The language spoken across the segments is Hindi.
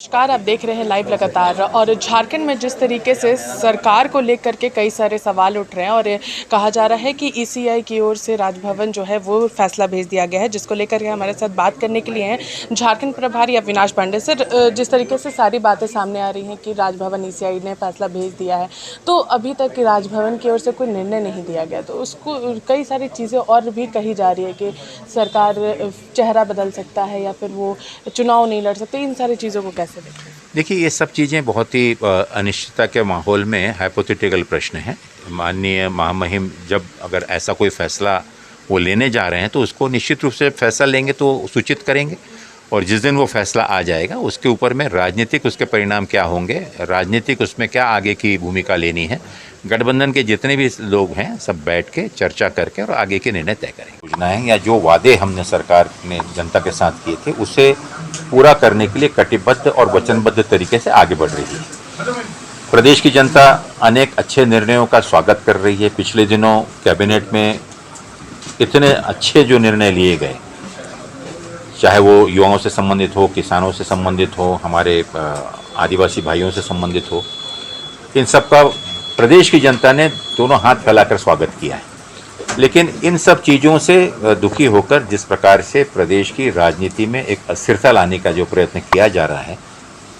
नमस्कार, आप देख रहे हैं लाइव लगातार। और झारखंड में जिस तरीके से सरकार को लेकर के कई सारे सवाल उठ रहे हैं और ये कहा जा रहा है कि ईसीआई की ओर से राजभवन जो है वो फैसला भेज दिया गया है, जिसको लेकर के हमारे साथ बात करने के लिए हैं झारखंड प्रभारी अविनाश पांडे। सर, जिस तरीके से सारी बातें सामने आ रही हैं कि राजभवन ईसीआई ने फैसला भेज दिया है, तो अभी तक राजभवन की ओर से कोई निर्णय नहीं दिया गया, तो उसको कई सारी चीज़ें और भी कही जा रही है कि सरकार चेहरा बदल सकता है या फिर वो चुनाव नहीं लड़ सकते। इन सारी चीज़ों को कैसे देखते हैं? देखिए, ये सब चीज़ें बहुत ही अनिश्चितता के माहौल में हाइपोथेटिकल प्रश्न हैं। माननीय महामहिम जब अगर ऐसा कोई फैसला वो लेने जा रहे हैं तो उसको निश्चित रूप से फैसला लेंगे तो सूचित करेंगे, और जिस दिन वो फैसला आ जाएगा उसके ऊपर में राजनीतिक उसके परिणाम क्या होंगे, राजनीतिक उसमें क्या आगे की भूमिका लेनी है, गठबंधन के जितने भी लोग हैं सब बैठ के चर्चा करके और आगे के निर्णय तय करेंगे। योजनाएं या जो वादे हमने सरकार ने जनता के साथ किए थे उसे पूरा करने के लिए कटिबद्ध और वचनबद्ध तरीके से आगे बढ़ रही है। प्रदेश की जनता अनेक अच्छे निर्णयों का स्वागत कर रही है। पिछले दिनों कैबिनेट में इतने अच्छे जो निर्णय लिए गए, चाहे वो युवाओं से संबंधित हो, किसानों से संबंधित हो, हमारे आदिवासी भाइयों से संबंधित हो, इन सब का प्रदेश की जनता ने दोनों हाथ फैलाकर स्वागत किया है। लेकिन इन सब चीज़ों से दुखी होकर जिस प्रकार से प्रदेश की राजनीति में एक अस्थिरता लाने का जो प्रयत्न किया जा रहा है,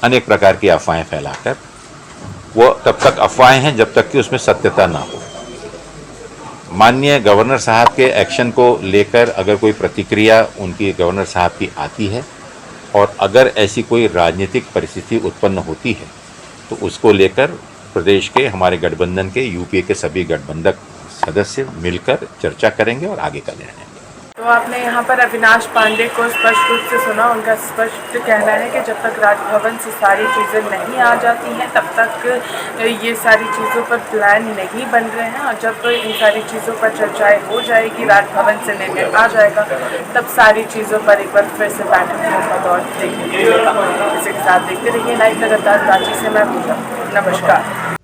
अनेक प्रकार की अफवाहें फैलाकर, वो तब तक अफवाहें हैं जब तक कि उसमें सत्यता ना हो। माननीय गवर्नर साहब के एक्शन को लेकर अगर कोई प्रतिक्रिया उनकी गवर्नर साहब की आती है और अगर ऐसी कोई राजनीतिक परिस्थिति उत्पन्न होती है तो उसको लेकर प्रदेश के हमारे गठबंधन के यूपीए के सभी गठबंधक सदस्य मिलकर चर्चा करेंगे और आगे का निर्णय लेंगे। तो आपने यहाँ पर अविनाश पांडे को स्पष्ट रूप से सुना। उनका स्पष्ट कहना है कि जब तक राजभवन से सारी चीज़ें नहीं आ जाती हैं तब तक ये सारी चीज़ों पर प्लान नहीं बन रहे हैं, और जब इन सारी चीज़ों पर चर्चाएं हो जाएगी, राजभवन से निर्णय आ जाएगा, तब सारी चीज़ों पर एक बार फिर से बैठक का दौर देखने को मिलेगा। इसी के साथ देखते रहिए लाइव लगातार। रांची से मैं पूजा। नमस्कार।